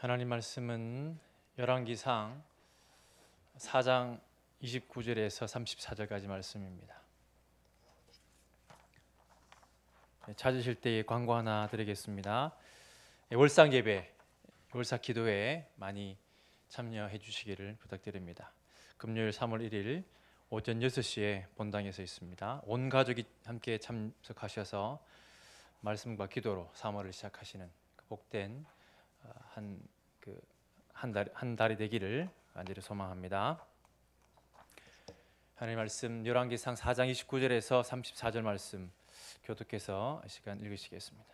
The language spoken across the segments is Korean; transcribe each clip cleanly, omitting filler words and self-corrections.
하나님 말씀은 열왕기상 4장 29절에서 34절까지 말씀입니다. 찾으실 때에 광고 하나 드리겠습니다. 월상 예배, 월사 기도회에 많이 참여해 주시기를 부탁드립니다. 금요일 3월 1일 오전 6시에 본당에서 있습니다. 온 가족이 함께 참석하셔서 말씀과 기도로 3월을 시작하시는 복된 한 달이 되기를 간절히 소망합니다. 하나님 말씀 열왕기상 4장 29절에서 34절 말씀 교독해서 이 시간 읽으시겠습니다.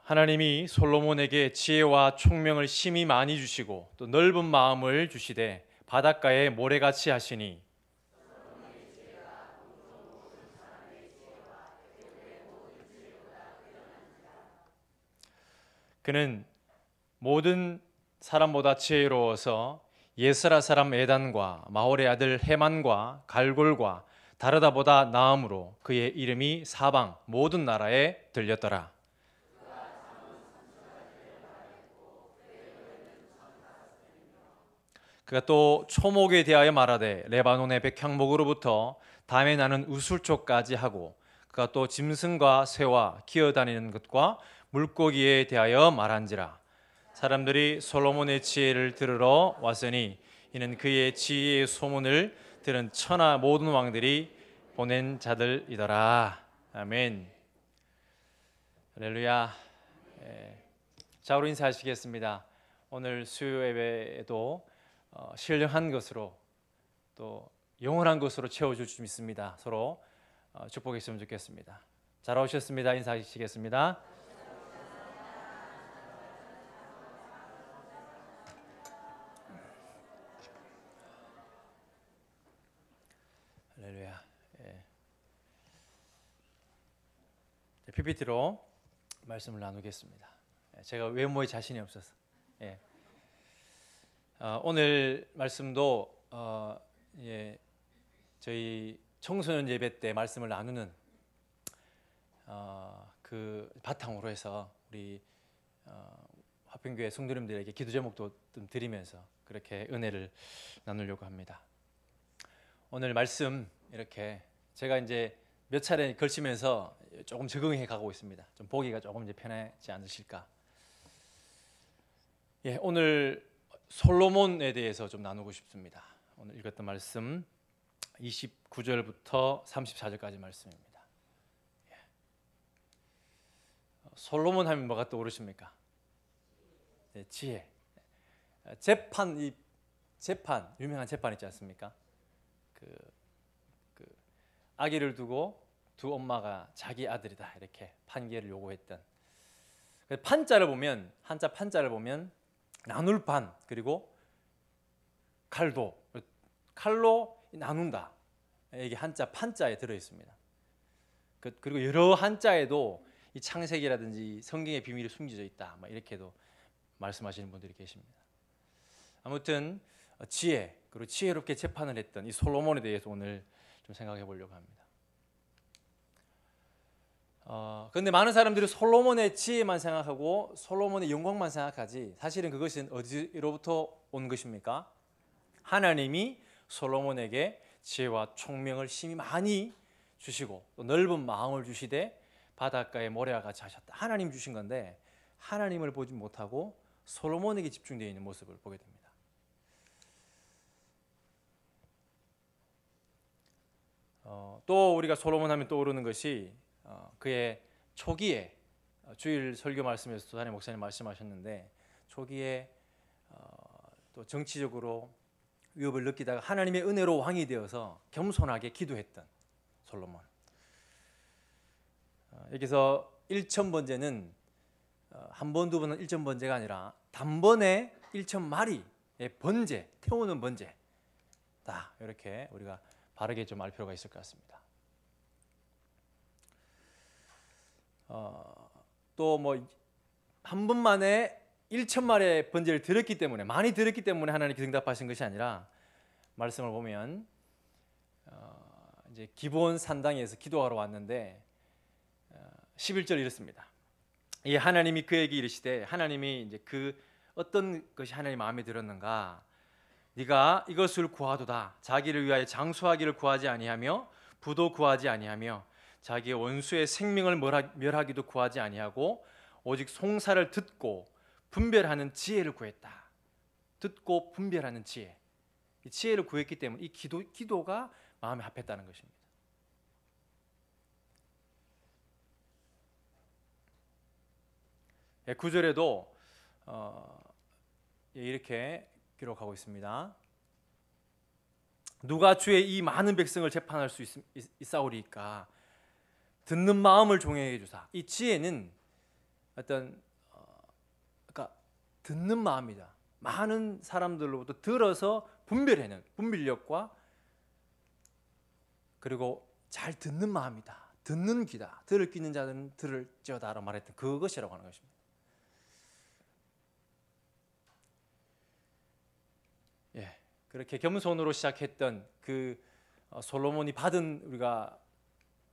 하나님이 솔로몬에게 지혜와 총명을 심히 많이 주시고 또 넓은 마음을 주시되 바닷가에 모래같이 하시니 그는 모든 사람보다 지혜로워서 예스라 사람 에단과 마홀의 아들 헤만과 갈골과 다르다보다 나음으로 그의 이름이 사방 모든 나라에 들렸더라. 그가 또 초목에 대하여 말하되 레바논의 백향목으로부터 담에 나는 우술초까지 하고 그가 또 짐승과 새와 기어다니는 것과 물고기에 대하여 말한지라. 사람들이 솔로몬의 지혜를 들으러 왔으니 이는 그의 지혜의 소문을 들은 천하 모든 왕들이 보낸 자들이더라. 아멘. 할렐루야. 자, 우리 인사하시겠습니다. 오늘 수요 예배에도 신령한 것으로 또 영원한 것으로 채워줄 수 있습니다. 서로 축복했으면 좋겠습니다. 잘 오셨습니다. 인사하시겠습니다. 할렐루야. PPT로 말씀을 나누겠습니다. 제가 외모에 자신이 없어서. 오늘 말씀도 저희 청소년 예배 때 말씀을 나누는 그 바탕으로 해서 우리 화평교회 성도님들에게 기도 제목도 좀 드리면서 그렇게 은혜를 나누려고 합니다. 오늘 말씀 이렇게 제가 이제 몇 차례 걸치면서 조금 적응해 가고 있습니다. 좀 보기가 조금 이제 편하지 않으실까? 오늘 솔로몬에 대해서 좀 나누고 싶습니다. 오늘 읽었던 말씀 29절부터 34절까지 말씀입니다. 솔로몬 하면 뭐가 떠오르십니까? 지혜. 재판 유명한 재판 있지 않습니까? 그 아기를 두고 두 엄마가 자기 아들이다 이렇게 판결을 요구했던. 판자를 보면 한자 판자를 보면 나눌 판 그리고 칼로 나눈다. 이게 한자 판자에 들어 있습니다. 그리고 여러 한자에도 이 창세기라든지 성경의 비밀이 숨겨져 있다. 이렇게도 말씀하시는 분들이 계십니다. 아무튼 지혜 그리고 지혜롭게 재판을 했던 이 솔로몬에 대해서 오늘 좀 생각해 보려고 합니다. 그런데 많은 사람들이 솔로몬의 지혜만 생각하고 솔로몬의 영광만 생각하지 사실은 그것은 어디로부터 온 것입니까? 하나님이 솔로몬에게 지혜와 총명을 심히 많이 주시고 또 넓은 마음을 주시되 바닷가에 모래와 같이 하셨다. 하나님 주신 건데 하나님을 보지 못하고 솔로몬에게 집중되어 있는 모습을 보게 됩니다. 또 우리가 솔로몬 하면 떠오르는 것이 그의 초기에 주일 설교 말씀에서 도단의 목사님 말씀하셨는데 초기에 또 정치적으로 위협을 느끼다가 하나님의 은혜로 왕이 되어서 겸손하게 기도했던 솔로몬. 여기서 1,000번제는 한 번, 두 번은 1,000번제가 아니라 단번에 1,000마리의 번제, 태우는 번제다. 이렇게 우리가 바르게 좀 알 필요가 있을 것 같습니다. 또 뭐 한 번만에 1,000마리의 번제를 드렸기 때문에 많이 드렸기 때문에 하나님께 응답하신 것이 아니라 말씀을 보면 이제 기본 산당에서 기도하러 왔는데 11절 이렇습니다. 이 하나님이 그에게 이르시되, 하나님이 이제 그 어떤 것이 하나님 마음에 들었는가? 네가 이것을 구하도다. 자기를 위하여 장수하기를 구하지 아니하며 부도 구하지 아니하며 자기의 원수의 생명을 멸하기도 구하지 아니하고 오직 송사를 듣고 분별하는 지혜를 구했다. 듣고 분별하는 지혜. 이 지혜를 구했기 때문에 이 기도가 마음에 합했다는 것입니다. 예, 9절에도 이렇게 기록하고 있습니다. 누가 주의 이 많은 백성을 재판할 수 있사오리까? 듣는 마음을 종에게 주사. 이 지혜는 어떤 그러니까 듣는 마음이다. 많은 사람들로부터 들어서 분별해내는 분별력과, 그리고 잘 듣는 마음이다. 듣는 귀다. 들을 끼는 자들은 들을지어다라고 말했던 그것이라고 하는 것입니다. 예, 그렇게 겸손으로 시작했던 그 솔로몬이 받은 우리가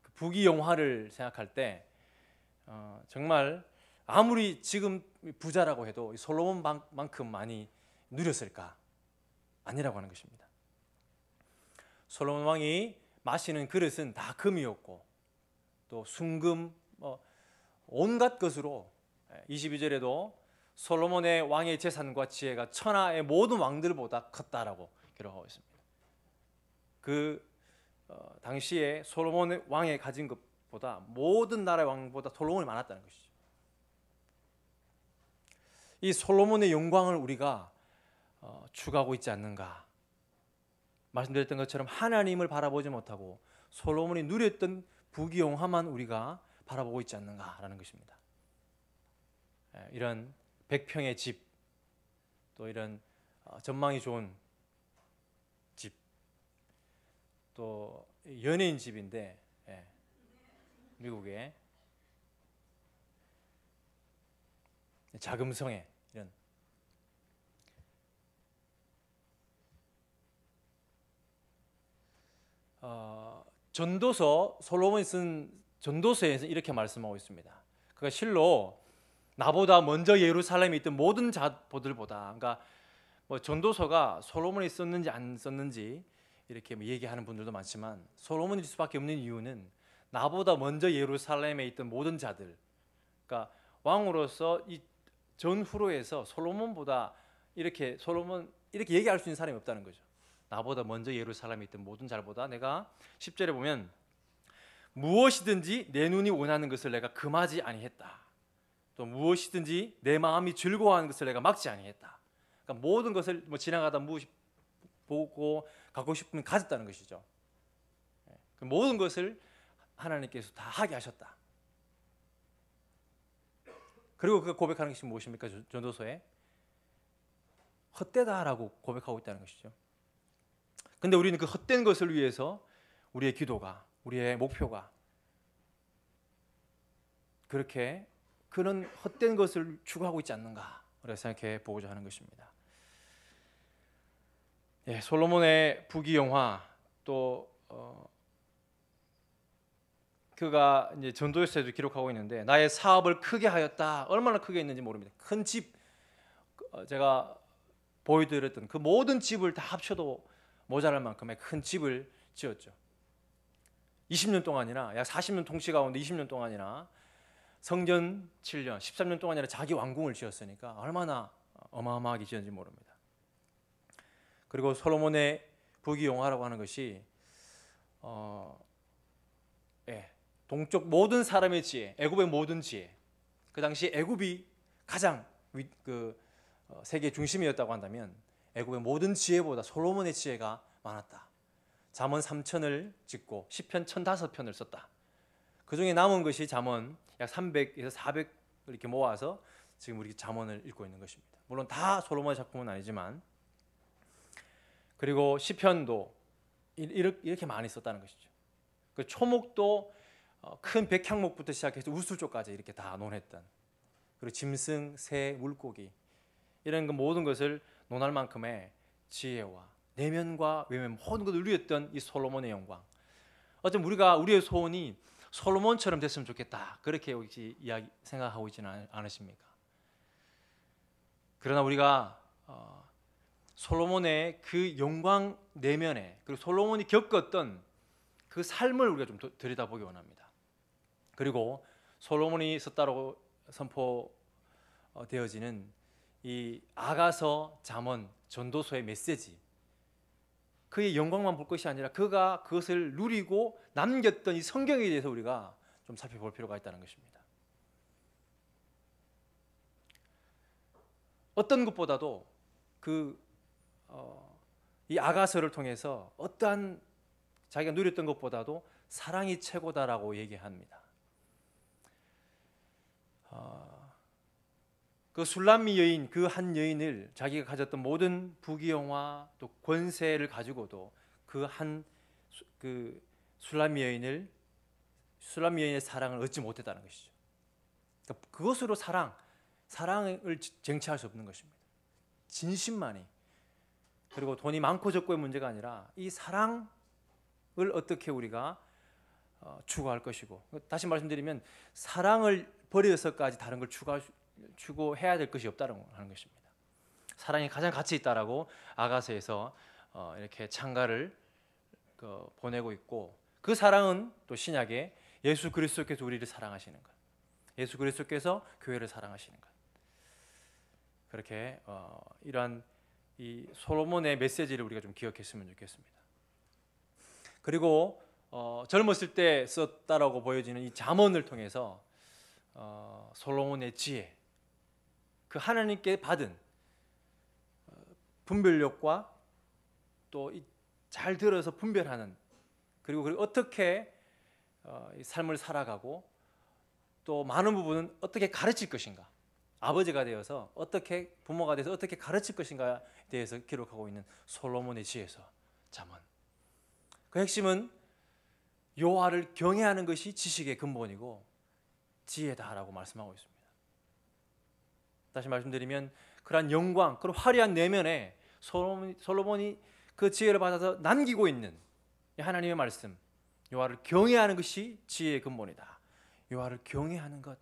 그 부귀영화를 생각할 때 정말 아무리 지금 부자라고 해도 솔로몬만큼 많이 누렸을까? 아니라고 하는 것입니다. 솔로몬 왕이 마시는 그릇은 다 금이었고 또 순금 온갖 것으로 22절에도 솔로몬의 왕의 재산과 지혜가 천하의 모든 왕들보다 컸다라고 기록하고 있습니다. 그 당시에 솔로몬 왕이 가진 것보다 모든 나라의 왕보다 솔로몬이 많았다는 것이죠. 이 솔로몬의 영광을 우리가 추구하고 있지 않는가? 말씀드렸던 것처럼 하나님을 바라보지 못하고 솔로몬이 누렸던 부귀영화만 우리가 바라보고 있지 않는가라는 것입니다. 이런 100평의 집, 또 이런 전망이 좋은 집, 또 연예인 집인데 미국의 자금성에 이런 전도서, 솔로몬이 쓴 전도서에서 이렇게 말씀하고 있습니다. 그가 실로 나보다 먼저 예루살렘에 있던 모든 자들보다, 그러니까 뭐 전도서가 솔로몬이 썼는지 안 썼는지 이렇게 얘기하는 분들도 많지만 솔로몬일 수밖에 없는 이유는 나보다 먼저 예루살렘에 있던 모든 자들, 그러니까 왕으로서 이 전후로에서 솔로몬보다 이렇게 얘기할 수 있는 사람이 없다는 거죠. 나보다 먼저 예루살렘에 있던 모든 자보다 내가 10절에 보면 무엇이든지 내 눈이 원하는 것을 내가 금하지 아니했다. 또 무엇이든지 내 마음이 즐거워하는 것을 내가 막지 아니했다. 그러니까 모든 것을 뭐 지나가다 무엇이 보고 갖고 싶으면 가졌다는 것이죠. 그 모든 것을 하나님께서 다 하게 하셨다. 그리고 그가 고백하는 것이 무엇입니까? 전도서에 헛되다라고 고백하고 있다는 것이죠. 근데 우리는 그 헛된 것을 위해서 우리의 기도가, 우리의 목표가 그렇게 그런 헛된 것을 추구하고 있지 않는가 우리가 생각해 보고자 하는 것입니다. 예, 솔로몬의 부귀영화, 또 그가 이제 전도서에도 기록하고 있는데 나의 사업을 크게 하였다. 얼마나 크게 했는지 모릅니다. 큰 집, 제가 보여드렸던 그 모든 집을 다 합쳐도 모자랄 만큼의 큰 집을 지었죠. 20년 동안이나 약 40년 통치 가운데 20년 동안이나 성전 7년, 13년 동안이나 자기 왕궁을 지었으니까 얼마나 어마어마하게 지었는지 모릅니다. 그리고 솔로몬의 부귀영화라고 하는 것이 동쪽 모든 사람의 지혜, 애굽의 모든 지혜, 그 당시 애굽이 가장 세계 중심이었다고 한다면 애굽의 모든 지혜보다 솔로몬의 지혜가 많았다. 잠언 3천을 짓고 시편 1005편을 썼다. 그 중에 남은 것이 잠언 약 300에서 400을 이렇게 모아서 지금 우리 잠언을 읽고 있는 것입니다. 물론 다 솔로몬의 작품은 아니지만, 그리고 시편도 이렇게 많이 썼다는 것이죠. 그 초목도 큰 백향목부터 시작해서 우수초까지 이렇게 다 논했던, 그리고 짐승, 새, 물고기 이런 그 모든 것을 논할 만큼의 지혜와 내면과 외면 모든 것을 누렸던 이 솔로몬의 영광. 어쩌면 우리의 소원이 솔로몬처럼 됐으면 좋겠다. 그렇게 혹시 이야기 생각하고 있지는 않으십니까? 그러나 우리가 솔로몬의 그 영광 내면에, 그리고 솔로몬이 겪었던 그 삶을 우리가 좀 들여다보기 원합니다. 그리고 솔로몬이 썼다고 선포되어지는 이 아가서, 잠언, 전도서의 메시지, 그의 영광만 볼 것이 아니라 그가 그것을 누리고 남겼던 이 성경에 대해서 우리가 좀 살펴볼 필요가 있다는 것입니다. 어떤 것보다도 이 아가서를 통해서 어떠한 자기가 누렸던 것보다도 사랑이 최고다라고 얘기합니다. 그 술람미 여인, 그 한 여인을 자기가 가졌던 모든 부귀영화 또 권세를 가지고도 그 술람미 여인의 사랑을 얻지 못했다는 것이죠. 그러니까 그것으로 사랑을 쟁취할 수 없는 것입니다. 진심만이, 그리고 돈이 많고 적고의 문제가 아니라 이 사랑을 어떻게 우리가 추구할 것이고, 다시 말씀드리면 사랑을 버려서까지 다른 걸 추구해야 될 것이 없다는 것입니다. 사랑이 가장 가치 있다라고 아가서에서 이렇게 찬가를 보내고 있고, 그 사랑은 또 신약에 예수 그리스도께서 우리를 사랑하시는 것, 예수 그리스도께서 교회를 사랑하시는 것, 그렇게 이러한 이 솔로몬의 메시지를 우리가 좀 기억했으면 좋겠습니다. 그리고 젊었을 때 썼다라고 보여지는 이 잠언을 통해서 솔로몬의 지혜, 그 하나님께 받은 분별력과 또 잘 들어서 분별하는, 그리고 어떻게 이 삶을 살아가고 또 많은 부분은 어떻게 가르칠 것인가, 아버지가 되어서 어떻게, 부모가 돼서 어떻게 가르칠 것인가에 대해서 기록하고 있는 솔로몬의 지혜서 잠언. 그 핵심은 여호와를 경외하는 것이 지식의 근본이고 지혜다라고 말씀하고 있습니다. 다시 말씀드리면 그러한 영광, 그런 화려한 내면에 솔로몬이 그 지혜를 받아서 남기고 있는 하나님의 말씀, 여호와를 경외하는 것이 지혜의 근본이다. 여호와를 경외하는 것,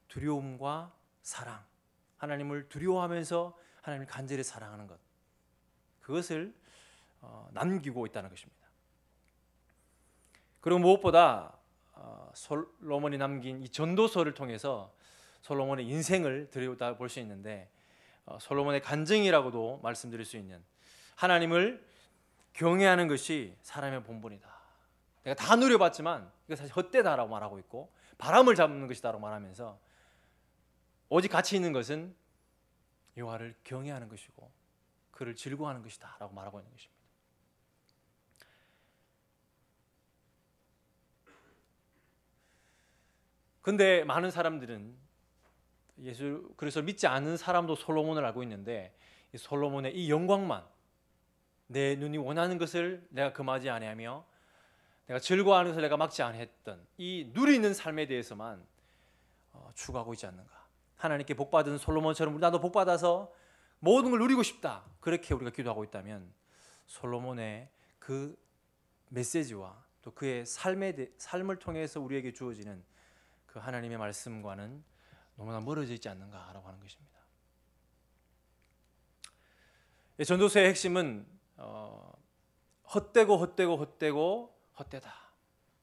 두려움과 사랑, 하나님을 두려워하면서 하나님을 간절히 사랑하는 것, 그것을 남기고 있다는 것입니다. 그리고 무엇보다 솔로몬이 남긴 이 전도서를 통해서 솔로몬의 인생을 들여다볼 수 있는데, 솔로몬의 간증이라고도 말씀드릴 수 있는, 하나님을 경외하는 것이 사람의 본분이다. 내가 다 누려봤지만 이거 사실 헛되다라고 말하고 있고, 바람을 잡는 것이다라고 말하면서 오직 가치 있는 것은 여호와를 경외하는 것이고 그를 즐거워하는 것이다라고 말하고 있는 것입니다. 근데 많은 사람들은 예수 그리스도를 믿지 않는 사람도 솔로몬을 알고 있는데, 이 솔로몬의 이 영광만, 내 눈이 원하는 것을 내가 금하지 아니하며 내가 즐거워하는 것을 내가 막지 아니했던 이 누리는 삶에 대해서만 추구하고 있지 않는가. 하나님께 복받은 솔로몬처럼 나도 복받아서 모든 걸 누리고 싶다, 그렇게 우리가 기도하고 있다면 솔로몬의 그 메시지와 또 그의 삶을 통해서 우리에게 주어지는 그 하나님의 말씀과는 너무나 멀어져 있지 않는가라고 하는 것입니다. 전도서의 핵심은 헛되다,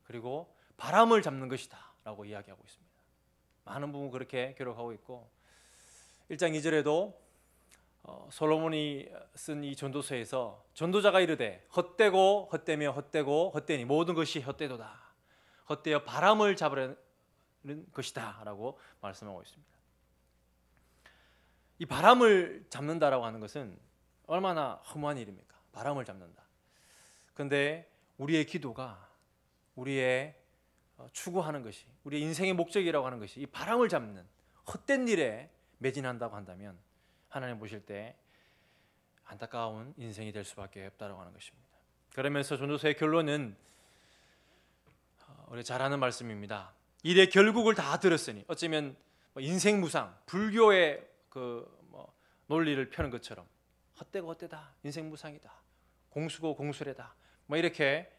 그리고 바람을 잡는 것이다 라고 이야기하고 있습니다. 많은 부분 그렇게 기록하고 있고, 1장 2절에도 솔로몬이 쓴 이 전도서에서 전도자가 이르되 헛되고 헛되며 헛되고 헛되니 모든 것이 헛되도다, 헛되어 바람을 잡으려는 것이다 라고 말씀하고 있습니다. 이 바람을 잡는다라고 하는 것은 얼마나 허무한 일입니까? 바람을 잡는다. 그런데 우리의 기도가, 우리의 추구하는 것이, 우리의 인생의 목적이라고 하는 것이 이 바람을 잡는 헛된 일에 매진한다고 한다면 하나님 보실 때 안타까운 인생이 될 수밖에 없다고 하는 것입니다. 그러면서 전도서의 결론은 우리 잘 아는 말씀입니다. 일의 결국을 다 들었으니, 어쩌면 인생 무상, 불교의 논리를 펴는 것처럼 헛되고 헛되다, 인생 무상이다, 공수고 공수래다, 이렇게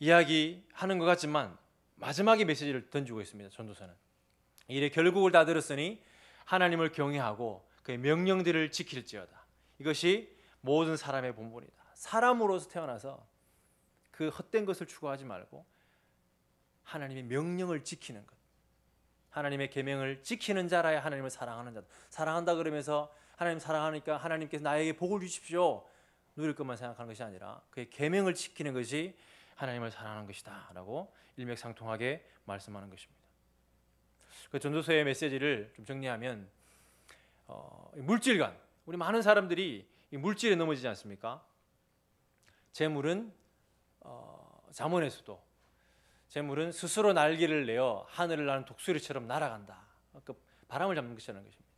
이야기하는 것 같지만 마지막에 메시지를 던지고 있습니다. 전도서는 이래 결국을 다 들었으니 하나님을 경외하고 그의 명령들을 지킬지어다. 이것이 모든 사람의 본분이다. 사람으로서 태어나서 그 헛된 것을 추구하지 말고 하나님의 명령을 지키는 것, 하나님의 계명을 지키는 자라야 하나님을 사랑하는 자다. 사랑한다 그러면서 하나님 사랑하니까 하나님께서 나에게 복을 주십시오 누릴 것만 생각하는 것이 아니라 그의 계명을 지키는 것이 하나님을 사랑하는 것이다 라고 일맥상통하게 말씀하는 것입니다. 그 전도서의 메시지를 좀 정리하면 물질관, 우리 많은 사람들이 이 물질에 넘어지지 않습니까? 재물은 잠언에서도 재물은 스스로 날개를 내어 하늘을 나는 독수리처럼 날아간다. 그 바람을 잡는 것이라는 것입니다.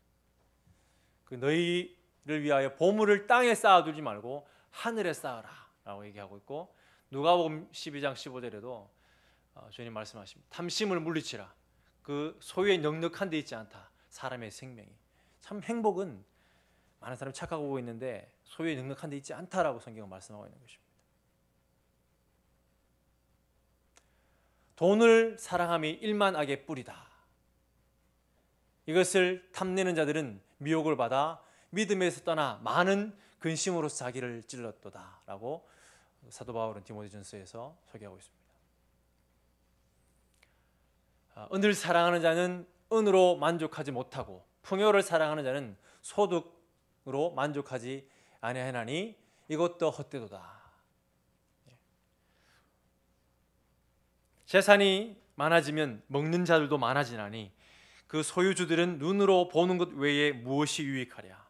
그 너희를 위하여 보물을 땅에 쌓아두지 말고 하늘에 쌓아라 라고 얘기하고 있고, 누가복음 12장 15절에도 주님 말씀하십니다. 탐심을 물리치라. 그 소유에 넉넉한 데 있지 않다. 사람의 생명이. 참 행복은 많은 사람이 착각하고 보고 있는데 소유에 넉넉한 데 있지 않다라고 성경은 말씀하고 있는 것입니다. 돈을 사랑함이 일만 악의 뿌리다. 이것을 탐내는 자들은 미혹을 받아 믿음에서 떠나 많은 근심으로 자기를 찔렀도다 라고 사도 바울은 디모데전서에서 소개하고 있습니다. 은을 사랑하는 자는 은으로 만족하지 못하고 풍요를 사랑하는 자는 소득으로 만족하지 아니하나니 이것도 헛되도다. 재산이 많아지면 먹는 자들도 많아지나니 그 소유주들은 눈으로 보는 것 외에 무엇이 유익하랴.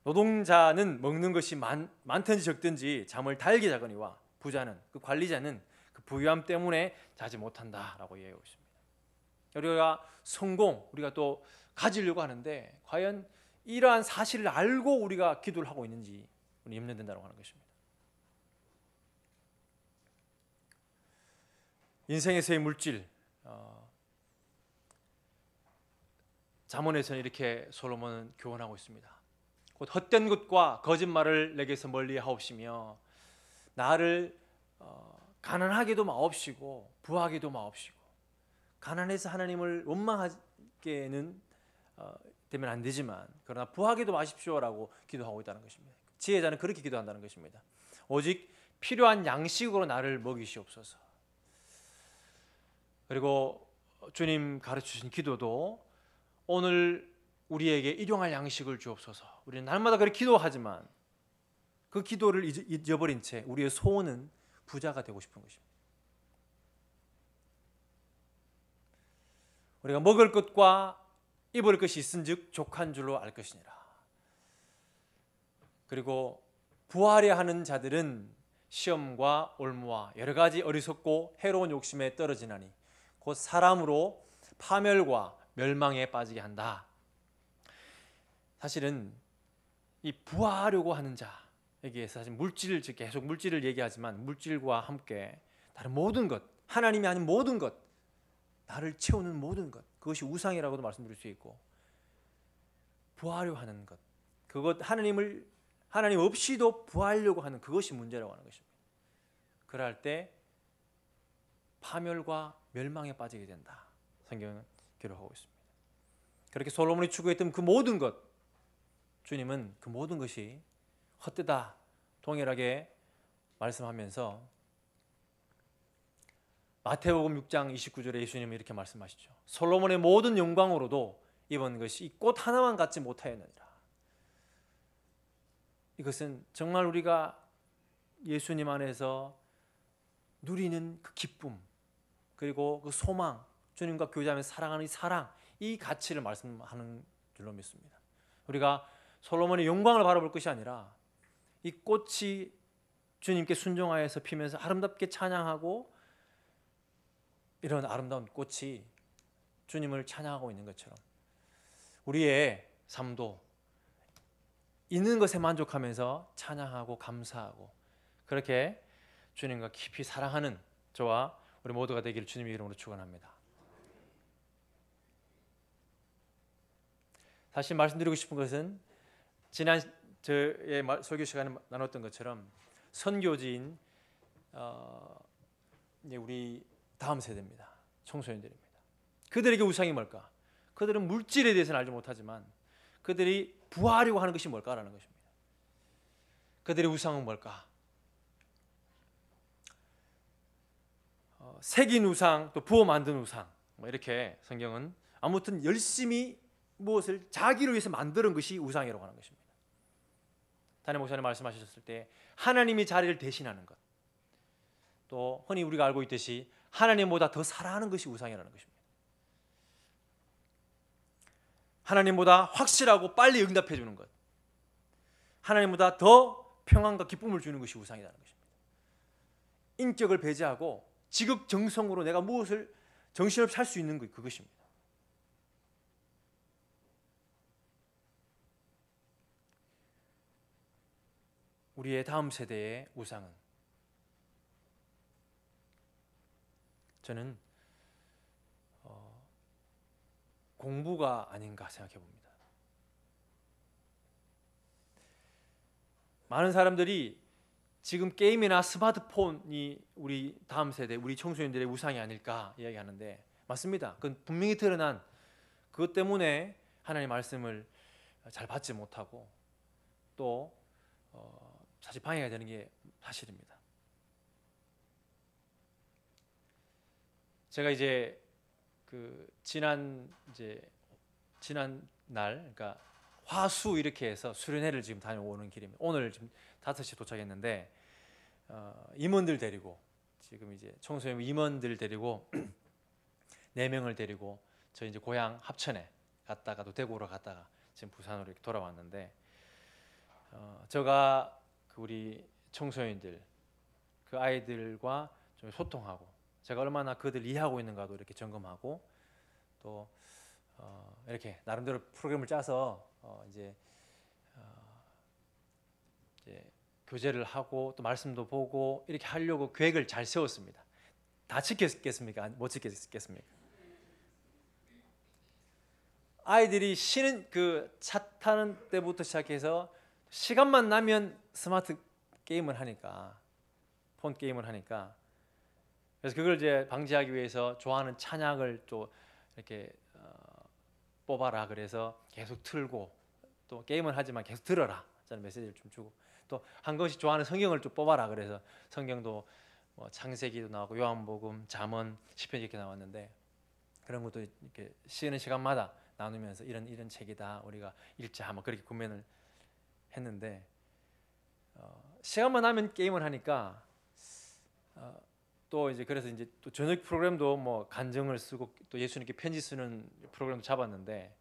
노동자는 먹는 것이 많든지 적든지 잠을 달게 자거니와 부자는 그 관리자는 그 부유함 때문에 자지 못한다라고 이야기하고 있습니다. 우리가 성공, 우리가 또 가지려고 하는데 과연 이러한 사실을 알고 우리가 기도를 하고 있는지 염려된다고 하는 것입니다. 인생에서의 물질, 잠언에서는 이렇게 솔로몬은 교훈하고 있습니다. 곧 헛된 것과 거짓말을 내게서 멀리 하옵시며 나를 가난하게도 마옵시고 부하게도 마옵시고. 가난해서 하나님을 원망하게는 되면 안 되지만 그러나 부하게도 마십시오라고 기도하고 있다는 것입니다. 지혜자는 그렇게 기도한다는 것입니다. 오직 필요한 양식으로 나를 먹이시옵소서. 그리고 주님 가르치신 기도도 오늘 우리에게 일용할 양식을 주옵소서. 우리는 날마다 그렇게 기도하지만 그 기도를 잊어버린 채 우리의 소원은 부자가 되고 싶은 것입니다. 우리가 먹을 것과 입을 것이 있은즉 족한 줄로 알 것이니라. 그리고 부하려 하는 자들은 시험과 올무와 여러 가지 어리석고 해로운 욕심에 떨어지나니 곧 사람으로 파멸과 멸망에 빠지게 한다. 사실은 이 부하려고 하는 자에게서 사실 물질을 계속 물질을 얘기하지만 물질과 함께 다른 모든 것, 하나님이 아닌 모든 것, 나를 채우는 모든 것, 그것이 우상이라고도 말씀드릴 수 있고, 부하려 하는 것, 그것 하나님 없이도 부하려고 하는 그것이 문제라고 하는 것입니다. 그럴 때 파멸과 멸망에 빠지게 된다. 성경은 기록하고 있습니다. 그렇게 솔로몬이 추구했던 그 모든 것, 주님은 그 모든 것이 헛되다 동일하게 말씀하면서 마태복음 6장 29절에 예수님은 이렇게 말씀하시죠. 솔로몬의 모든 영광으로도 입은 것이 이 꽃 하나만 갖지 못하였느니라. 이것은 정말 우리가 예수님 안에서 누리는 그 기쁨, 그리고 그 소망, 주님과 교제하면서 사랑하는 이 사랑, 이 가치를 말씀하는 줄로 믿습니다. 우리가 솔로몬의 영광을 바라볼 것이 아니라 이 꽃이 주님께 순종하여서 피면서 아름답게 찬양하고, 이런 아름다운 꽃이 주님을 찬양하고 있는 것처럼 우리의 삶도 있는 것에 만족하면서 찬양하고 감사하고 그렇게 주님과 깊이 사랑하는 저와 우리 모두가 되기를 주님의 이름으로 축원합니다. 사실 말씀드리고 싶은 것은 지난 저의 설교 시간에 나눴던 것처럼 선교지인 이제 우리 다음 세대입니다. 청소년들입니다. 그들에게 우상이 뭘까? 그들은 물질에 대해서는 알지 못하지만 그들이 부하려고 하는 것이 뭘까라는 것입니다. 그들의 우상은 뭘까? 새긴 우상, 또 부어 만든 우상, 뭐 이렇게 성경은 아무튼 열심히 무엇을 자기를 위해서 만드는 것이 우상이라고 하는 것입니다. 담임 목사님 말씀하셨을 때 하나님이 자리를 대신하는 것, 또 흔히 우리가 알고 있듯이 하나님보다 더 사랑하는 것이 우상이라는 것입니다. 하나님보다 확실하고 빨리 응답해 주는 것, 하나님보다 더 평안과 기쁨을 주는 것이 우상이라는 것입니다. 인격을 배제하고 지극정성으로 내가 무엇을 정신없이 할 수 있는 것, 그것입니다. 우리의 다음 세대의 우상은, 저는 공부가 아닌가 생각해 봅니다. 많은 사람들이 지금 게임이나 스마트폰이 우리 다음 세대, 우리 청소년들의 우상이 아닐까 이야기하는데, 맞습니다. 그건 분명히 드러난, 그것 때문에 하나님의 말씀을 잘 받지 못하고 또 사실 방해가 되는 게 사실입니다. 제가 이제 지난 날, 그러니까 화수 이렇게 해서 수련회를 지금 다녀오는 길입니다. 오늘 지금 5시에 도착했는데 임원들 데리고, 지금 이제 청소년 임원들 데리고 4명을 데리고 저희 이제 고향 합천에 갔다가 또 대구로 갔다가 지금 부산으로 이렇게 돌아왔는데, 제가 우리 청소년들, 그 아이들과 좀 소통하고 제가 얼마나 그들 이해하고 있는가도 이렇게 점검하고, 또 이렇게 나름대로 프로그램을 짜서 이제 교제를 하고 또 말씀도 보고 이렇게 하려고 계획을 잘 세웠습니다. 다 지켰겠습니까? 못 지켰겠습니까? 아이들이 쉬는 그 차 타는 때부터 시작해서 시간만 나면 스마트 게임을 하니까, 폰 게임을 하니까, 그래서 그걸 이제 방지하기 위해서 좋아하는 찬양을 또 이렇게 뽑아라, 그래서 계속 틀고, 또 게임을 하지만 계속 들어라, 저는 메시지를 좀 주고, 또 한 권씩 좋아하는 성경을 좀 뽑아라, 그래서 성경도 뭐 창세기도 나오고 요한복음, 잠언, 시편 이렇게 나왔는데, 그런 것도 이렇게 쉬는 시간마다 나누면서 이런 책이다 우리가 읽자, 한번 그렇게 구매를 했는데, 시간만 나면 게임을 하니까 또 이제 그래서 이제 또 저녁 프로그램도 뭐 간증을 쓰고 또 예수님께 편지 쓰는 프로그램도 잡았는데,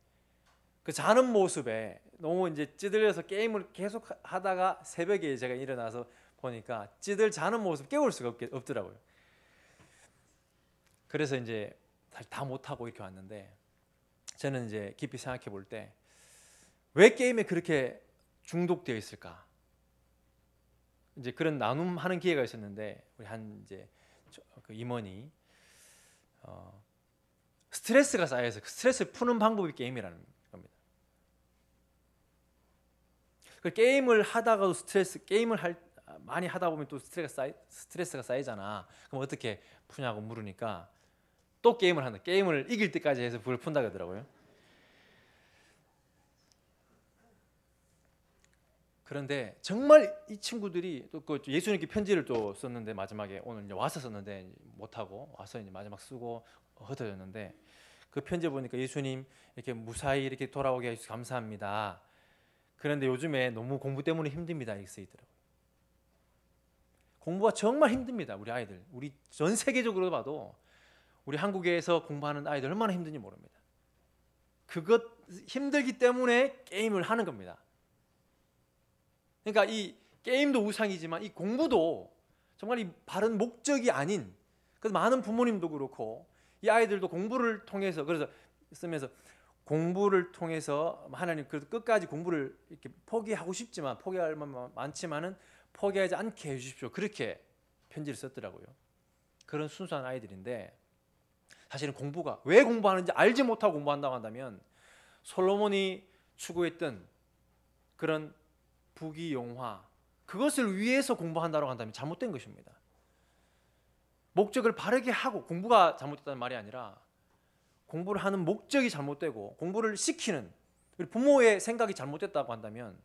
그 자는 모습에 너무 이제 찌들려서 게임을 계속 하다가 새벽에 제가 일어나서 보니까 찌들 자는 모습 깨울 수가 없더라고요. 그래서 이제 다 못하고 이렇게 왔는데, 저는 이제 깊이 생각해 볼 때 왜 게임에 그렇게 중독되어 있을까? 이제 그런 나눔하는 기회가 있었는데, 우리 한 이제 그 임원이 스트레스가 쌓여서 그 스트레스를 푸는 방법이 게임이라는 겁니다. 그 게임을 하다가도 많이 하다 보면 또 스트레스가 쌓이잖아. 그럼 어떻게 푸냐고 물으니까 또 게임을 한다. 게임을 이길 때까지 해서 그걸 푼다 그러더라고요. 그런데 정말 이 친구들이 또 그 예수님께 편지를 또 썼는데, 마지막에 오늘 이제 와서 썼는데 못 하고 와서 이제 마지막 쓰고 흩어졌는데, 그 편지 보니까 예수님 이렇게 무사히 이렇게 돌아오게 해주셔서 감사합니다. 그런데 요즘에 너무 공부 때문에 힘듭니다, 이렇게 써 있더라고요. 공부가 정말 힘듭니다, 우리 아이들. 우리 전 세계적으로 봐도 우리 한국에서 공부하는 아이들 얼마나 힘든지 모릅니다. 그것 힘들기 때문에 게임을 하는 겁니다. 그러니까 이 게임도 우상이지만 이 공부도 정말 이 바른 목적이 아닌, 그래서 많은 부모님도 그렇고 이 아이들도 공부를 통해서, 그래서 쓰면서 공부를 통해서 하나님 그래도 끝까지 공부를 이렇게 포기하고 싶지만, 포기할 만한 많지만은 포기하지 않게 해주십시오, 그렇게 편지를 썼더라고요. 그런 순수한 아이들인데, 사실은 공부가 왜 공부하는지 알지 못하고 공부한다고 한다면 솔로몬이 추구했던 그런 부귀영화, 그것을 위해서 공부한다고 한다면 잘못된 것입니다. 목적을 바르게 하고, 공부가 잘못됐다는 말이 아니라 공부를 하는 목적이 잘못되고 공부를 시키는 우리 부모의 생각이 잘못됐다고 한다면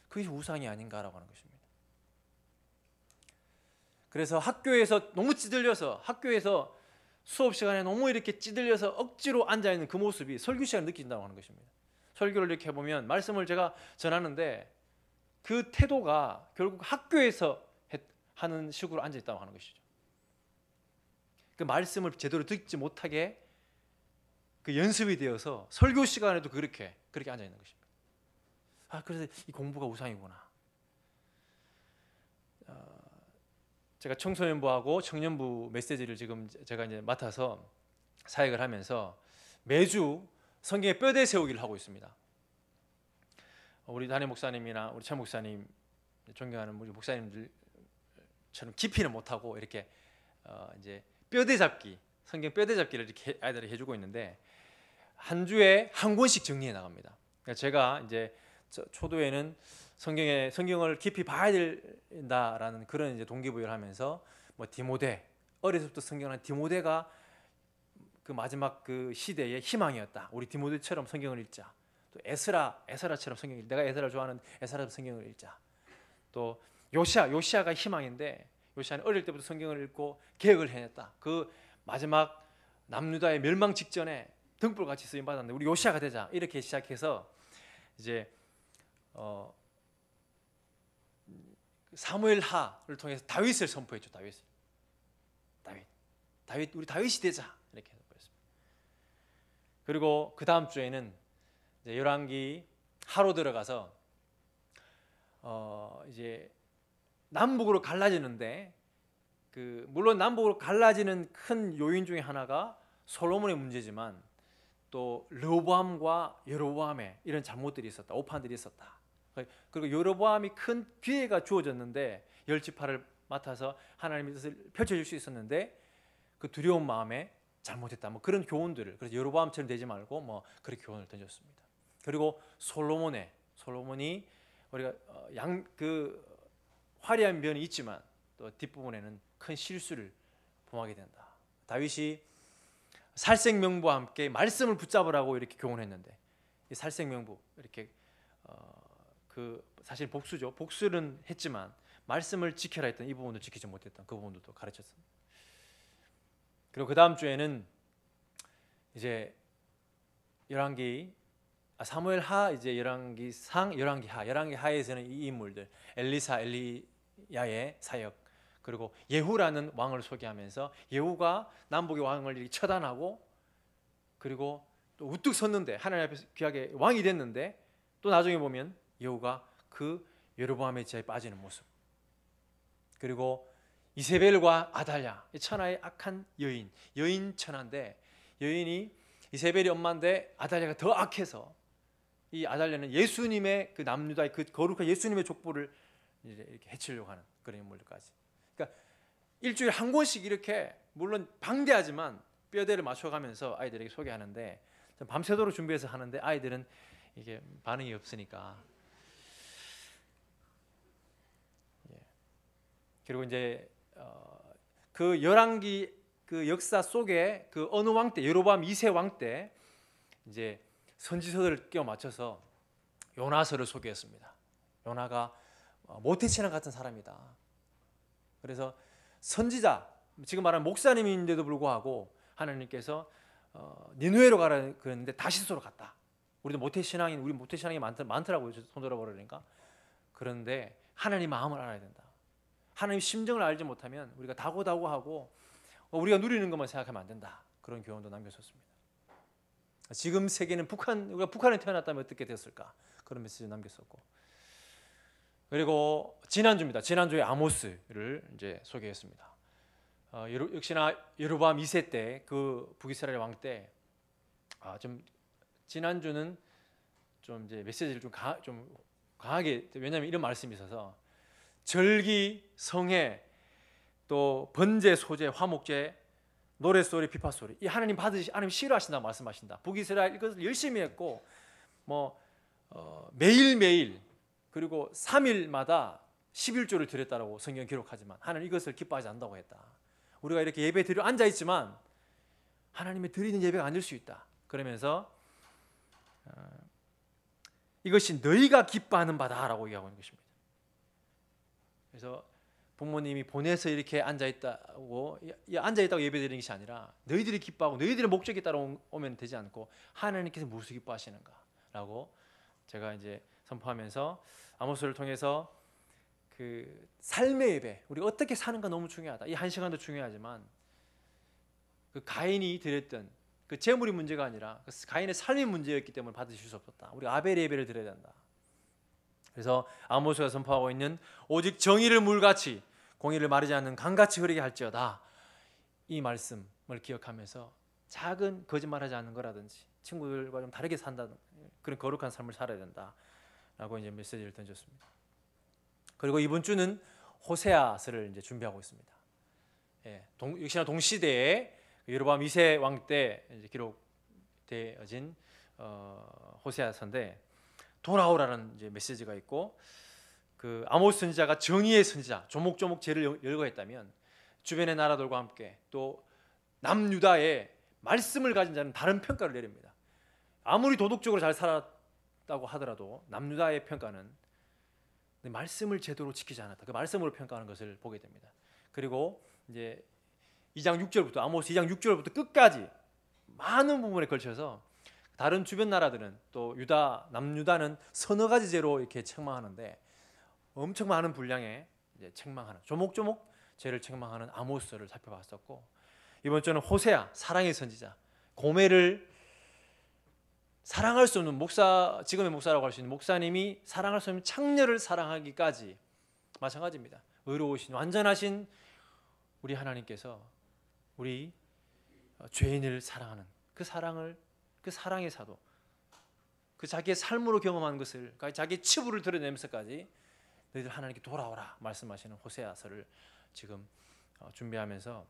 그것이 우상이 아닌가라고 하는 것입니다. 그래서 학교에서 너무 찌들려서, 학교에서 수업 시간에 너무 이렇게 찌들려서 억지로 앉아있는 그 모습이 설교 시간에 느낀다고 하는 것입니다. 설교를 이렇게 해보면 말씀을 제가 전하는데 그 태도가 결국 학교에서 하는 식으로 앉아있다고 하는 것이죠. 그 말씀을 제대로 듣지 못하게 그 연습이 되어서 설교 시간에도 그렇게 앉아있는 것입니다. 그래서 이 공부가 우상이구나. 제가 청소년부하고 청년부 메시지를 지금 제가 이제 맡아서 사역을 하면서 매주 성경의 뼈대 세우기를 하고 있습니다. 우리 담임 목사님이나 우리 차 목사님, 존경하는 우리 목사님들처럼 깊이는 못하고 이렇게 이제 뼈대 잡기, 성경 뼈대 잡기를 이렇게 아이들이 해주고 있는데 한 주에 한 권씩 정리해 나갑니다. 그러니까 제가 이제 초도에는 성경을 깊이 봐야 된다라는 그런 이제 동기부여를 하면서 뭐 디모데, 어려서부터 성경은 디모데가 그 마지막 그 시대의 희망이었다. 우리 디모데처럼 성경을 읽자. 또 에스라처럼 성경을 읽자. 내가 에스라를 좋아하는 에스라처럼 성경을 읽자. 또 요시아가 희망인데 요시아는 어릴 때부터 성경을 읽고 개혁을 해냈다. 그 마지막 남유다의 멸망 직전에 등불같이 쓰임 받았는데 우리 요시아가 되자. 이렇게 시작해서 이제 사무엘하를 통해서 다윗을 선포했죠. 다윗 우리 다윗이 되자 이렇게 선포했습니다. 그리고 그 다음 주에는 이제 열왕기 하로 들어가서 이제 남북으로 갈라지는데 물론 남북으로 갈라지는 큰 요인 중에 하나가 솔로몬의 문제지만 또 르호보암과 여로보암의 이런 잘못들이 있었다. 오판들이 있었다. 그리고 여로보암이 큰 기회가 주어졌는데 열지파를 맡아서 하나님의 뜻을 펼쳐줄 수 있었는데 그 두려운 마음에 잘못했다. 뭐 그런 교훈들을, 그래서 여로보암처럼 되지 말고 뭐 그렇게 교훈을 던졌습니다. 그리고 솔로몬이 우리가 화려한 면이 있지만 또 뒷부분에는 큰 실수를 범하게 된다. 다윗이 살생명부와 함께 말씀을 붙잡으라고 이렇게 교훈했는데 이 살생명부 이렇게 사실 복수는 했지만 말씀을 지켜라 했던 이 부분도 지키지 못했던 그 부분도 가르쳤습니다. 그리고 그 다음 주에는 이제 사무엘하, 이제 열왕기상, 열왕기하에서는 이 인물들 엘리야의 사역, 그리고 예후라는 왕을 소개하면서 예후가 남북의 왕을 이렇게 처단하고 그리고 또 우뚝 섰는데 하나님 앞에서 귀하게 왕이 됐는데 또 나중에 보면 예후가 그 여로보암의 지하에 빠지는 모습, 그리고 이세벨과 아달랴, 천하의 악한 여인 천하인데 여인이 이세벨이 엄마인데 아달랴가 더 악해서 이 아달랴는 예수님의 그 남유다의 그 거룩한 예수님의 족보를 이렇게 해치려고 하는 그런 인물들까지. 그러니까 일주일에 한 권씩 이렇게 물론 방대하지만 뼈대를 맞춰가면서 아이들에게 소개하는데 밤새도록 준비해서 하는데 아이들은 이게 반응이 없으니까. 그리고 이제 그 열왕기 그 역사 속에 그 어느 왕 때, 여로보암 2세 왕 때 이제 선지서들을 끼워 맞춰서 요나서를 소개했습니다. 요나가 모태신앙 같은 사람이다. 그래서 선지자, 지금 말하는 목사님인데도 불구하고 하나님께서 니느웨로 가라 그랬는데 다시스로 갔다. 우리 모태신앙이 많더라고요. 손 들어버리니까. 그런데 하나님 마음을 알아야 된다. 하나님 심정을 알지 못하면 우리가 다고다고하고 우리가 누리는 것만 생각하면 안 된다. 그런 교훈도 남겨줬습니다. 지금 세계는 우리가 북한에 태어났다면 어떻게 됐을까? 그런 메시지 남겼었고. 그리고 지난주에 아모스를 이제 소개했습니다. 역시나 여로보암 2세 때 그 북이스라엘 왕 때 좀 지난주는 좀 이제 메시지를 좀 강하게, 왜냐하면 이런 말씀이 있어서 절기, 성회, 또 번제, 소제, 화목제, 노랫소리, 비파소리, 이 하나님 싫어하신다고 말씀하신다. 북이스라엘 이것을 열심히 했고 매일매일 그리고 3일마다 11조를 드렸다라고 성경 기록하지만 하나님 이것을 기뻐하지 않는다고 했다. 우리가 이렇게 예배 드리러 앉아 있지만 하나님의 드리는 예배가 아닐 수 있다. 그러면서 이것이 너희가 기뻐하는 바다라고 얘기하고 있는 것입니다. 그래서 부모님이 보내서 이렇게 앉아 있다고 예배 드리는 것이 아니라 너희들이 기뻐하고 너희들의 목적에 따라오면 되지 않고 하나님께서 무엇을 기뻐하시는가라고 제가 이제 선포하면서 아모스를 통해서 그 삶의 예배, 우리가 어떻게 사는가 너무 중요하다. 이 한 시간도 중요하지만 그 가인이 드렸던 그 재물이 문제가 아니라 그 가인의 삶이 문제였기 때문에 받으실 수 없었다. 우리가 아벨의 예배를 드려야 된다. 그래서 아모스가 선포하고 있는 오직 정의를 물같이 공의를 마르지 않는 강같이 흐르게 할지어다. 이 말씀을 기억하면서 작은 거짓말하지 않는 거라든지 친구들과 좀 다르게 산다든 그런 거룩한 삶을 살아야 된다라고 이제 메시지를 던졌습니다. 그리고 이번 주는 호세아서를 이제 준비하고 있습니다. 역시나 동시대에 여로보암 2세 왕 때 기록되어진 호세아서인데 돌아오라는 이제 메시지가 있고 그 아모스 선지자가 정의의 선지자 조목조목 죄를 열거했다면 주변의 나라들과 함께 또 남유다의 말씀을 가진 자는 다른 평가를 내립니다. 아무리 도덕적으로 잘 살았다고 하더라도 남유다의 평가는 말씀을 제대로 지키지 않았다. 그 말씀으로 평가하는 것을 보게 됩니다. 그리고 이제 2장 6절부터 아모스 2장 6절부터 끝까지 많은 부분에 걸쳐서 다른 주변 나라들은 또 남유다는 서너 가지 죄로 이렇게 책망하는데 엄청 많은 분량의 이제 책망하는 조목조목 죄를 책망하는 아모스를 살펴봤었고 이번 주는 호세아 사랑의 선지자 고멜을 사랑할 수 없는 목사 지금의 목사라고 할 수 있는 목사님이 사랑할 수 없는 창녀를 사랑하기까지 마찬가지입니다. 의로우신 완전하신 우리 하나님께서 우리 죄인을 사랑하는 그 사랑의 사도 그 자기의 삶으로 경험한 것을 자기의 치부를 드러내면서까지 너희들 하나님께 돌아오라 말씀하시는 호세아서를 지금 준비하면서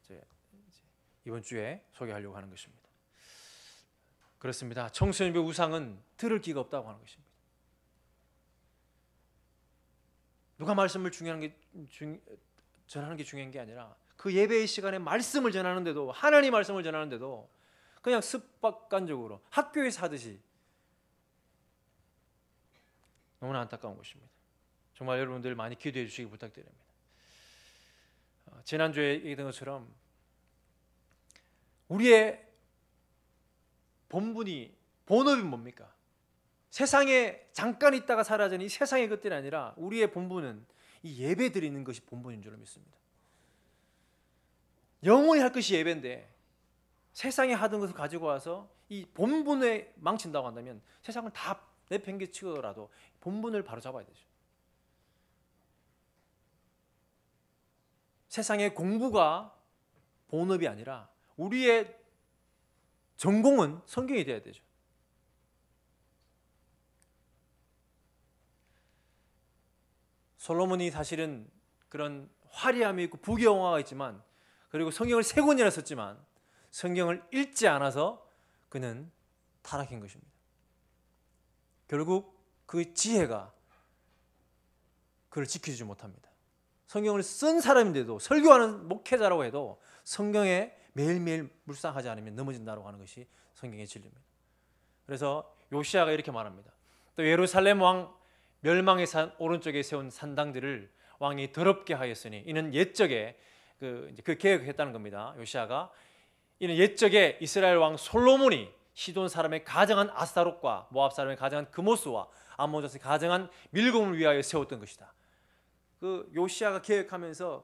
이제 이번 주에 소개하려고 하는 것입니다. 그렇습니다. 청소년배 우상은 들을 기가 없다고 하는 것입니다. 누가 말씀을 전하는 게 중요한 게 아니라 그 예배의 시간에 말씀을 전하는데도 하나님 말씀을 전하는데도 그냥 습관적으로 학교에서 하듯이 너무나 안타까운 것입니다. 정말 여러분들 많이 기도해 주시기 부탁드립니다. 지난주에 얘기했던 것처럼 우리의 본업이 뭡니까? 세상에 잠깐 있다가 사라지는 이 세상의 것들이 아니라 우리의 본분은 이 예배 드리는 것이 본분인 줄 믿습니다. 영원히 할 것이 예배인데 세상에 하던 것을 가지고 와서 이 본분에 망친다고 한다면 세상을 다 내팽개치더라도 본분을 바로 잡아야 되죠. 세상의 공부가 본업이 아니라 우리의 전공은 성경이 되어야 되죠. 솔로몬이 사실은 그런 화려함이 있고 부귀영화가 있지만 그리고 성경을 3권이나 썼지만 성경을 읽지 않아서 그는 타락한 것입니다. 결국 그 지혜가 그를 지켜주지 못합니다. 성경을 쓴 사람인데도 설교하는 목회자라고 해도 성경에 매일매일 묵상하지 않으면 넘어진다고 하는 것이 성경의 진리입니다. 그래서 요시야가 이렇게 말합니다. 또 예루살렘 왕 멸망의 산 오른쪽에 세운 산당들을 왕이 더럽게 하였으니 이는 옛적에 그 계획했다는 겁니다. 요시야가 이는 옛적에 이스라엘 왕 솔로몬이 시돈 사람의 가정한 아스타롯과 모압 사람의 가정한 그모스와 암몬 자손의 가정한 밀곰을 위하여 세웠던 것이다. 그 요시야가 계획하면서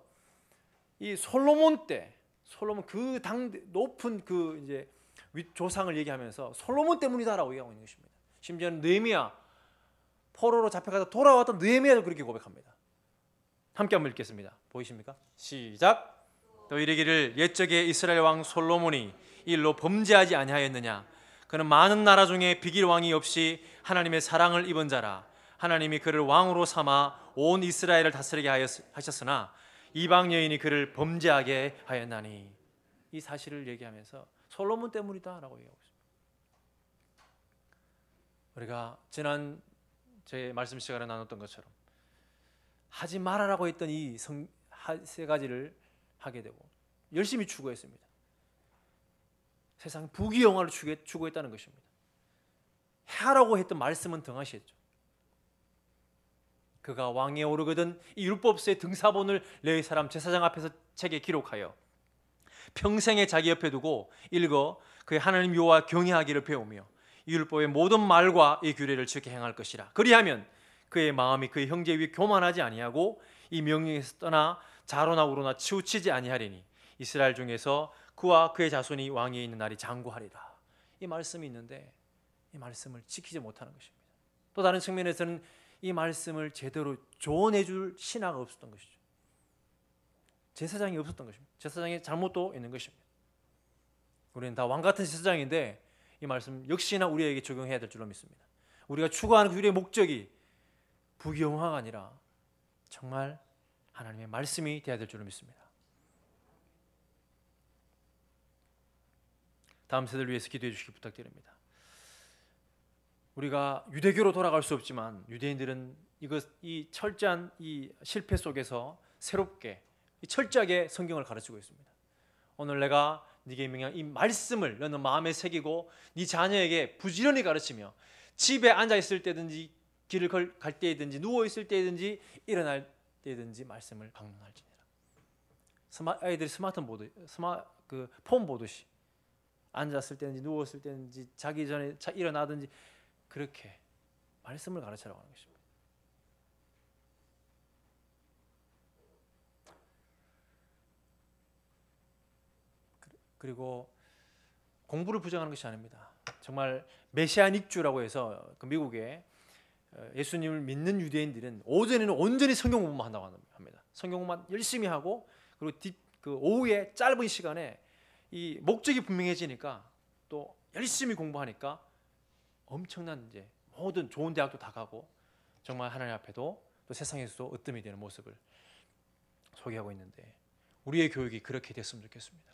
이 솔로몬 그 당 높은 그 이제 조상을 얘기하면서 솔로몬 때문이다라고 얘기하고 있는 것입니다. 심지어는 느헤미야 포로로 잡혀가서 돌아왔던 느헤미야도 그렇게 고백합니다. 함께 한번 읽겠습니다. 보이십니까? 시작. 또 이르기를 옛적에 이스라엘 왕 솔로몬이 이 일로 범죄하지 아니하였느냐? 그는 많은 나라 중에 비길 왕이 없이 하나님의 사랑을 입은 자라. 하나님이 그를 왕으로 삼아 온 이스라엘을 다스리게 하셨으나 이방 여인이 그를 범죄하게 하였나니. 이 사실을 얘기하면서 솔로몬 때문이다라고 얘기하고 있습니다. 우리가 지난 제 말씀 시간에 나눴던 것처럼 하지 말아라고 했던 세 가지를 하게 되고 열심히 추구했습니다. 세상 부귀영화를 추구했다는 것입니다. 하라고 했던 말씀은 등하시했죠. 그가 왕위에 오르거든 이 율법서의 등사본을 레위 사람 제사장 앞에서 책에 기록하여 평생에 자기 옆에 두고 읽어 그의 하나님 여호와 경외하기를 배우며 이 율법의 모든 말과 이 규례를 지켜 행할 것이라. 그리하면 그의 마음이 그의 형제 위에 교만하지 아니하고 이 명령에서 떠나 자로나 우로나 치우치지 아니하리니 이스라엘 중에서 그와 그의 자손이 왕위에 있는 날이 장구하리라. 이 말씀이 있는데 이 말씀을 지키지 못하는 것입니다. 또 다른 측면에서는 이 말씀을 제대로 조언해 줄 신하가 없었던 것이죠. 제사장이 없었던 것입니다. 제사장의 잘못도 있는 것입니다. 우리는 다 왕같은 제사장인데 이 말씀 역시나 우리에게 적용해야 될 줄로 믿습니다. 우리가 추구하는 우리의 목적이 부귀영화가 아니라 정말 하나님의 말씀이 되어야 될 줄로 믿습니다. 다음 세대를 위해서 기도해 주시기 부탁드립니다. 우리가 유대교로 돌아갈 수 없지만 유대인들은 이 철저한 이 실패 속에서 새롭게 철저하게 성경을 가르치고 있습니다. 오늘 내가 네게 명한 이 말씀을 너는 마음에 새기고 네 자녀에게 부지런히 가르치며 집에 앉아 있을 때든지 길을 갈 때든지 누워 있을 때든지 일어날 때든지 말씀을 강론할지니라. 아이들이 폰 보듯이 앉았을 때든지 누웠을 때든지 자기 전에 일어나든지 그렇게 말씀을 가르치라고 하는 것입니다. 그리고 공부를 부정하는 것이 아닙니다. 정말 메시아닉주라고 해서 그 미국에 예수님을 믿는 유대인들은 오전에는 온전히 성경 공부만 한다고 합니다. 성경 공부만 열심히 하고 그리고 그 오후에 짧은 시간에 이 목적이 분명해지니까 또 열심히 공부하니까 엄청난 이제 모든 좋은 대학도 다 가고 정말 하나님 앞에도 또 세상에서도 으뜸이 되는 모습을 소개하고 있는데 우리의 교육이 그렇게 됐으면 좋겠습니다.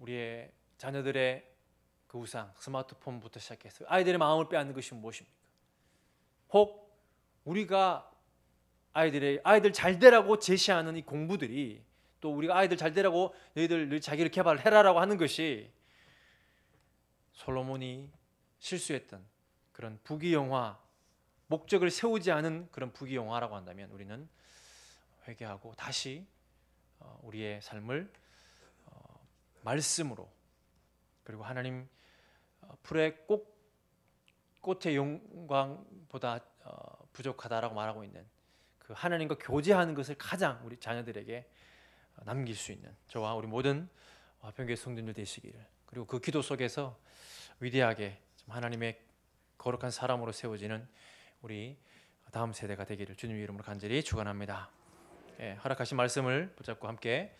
우리의 자녀들의 그 우상, 스마트폰부터 시작해서 아이들의 마음을 빼앗는 것이 무엇입니까? 혹 우리가 아이들 잘 되라고 제시하는 이 공부들이 또 우리가 아이들 잘 되라고 너희들 자기를 개발해라라고 하는 것이 솔로몬이 실수했던 그런 부귀영화, 목적을 세우지 않은 그런 부귀영화라고 한다면 우리는 회개하고 다시 우리의 삶을 말씀으로 그리고 하나님 풀의 꽃의 영광보다 부족하다라고 말하고 있는 그 하나님과 교제하는 것을 가장 우리 자녀들에게 남길 수 있는 저와 우리 모든 화평교회 성도들 되시기를, 그리고 그 기도 속에서 위대하게 하나님의 거룩한 사람으로 세워지는 우리 다음 세대가 되기를 주님의 이름으로 간절히 축원합니다. 허락하신 말씀을 붙잡고 함께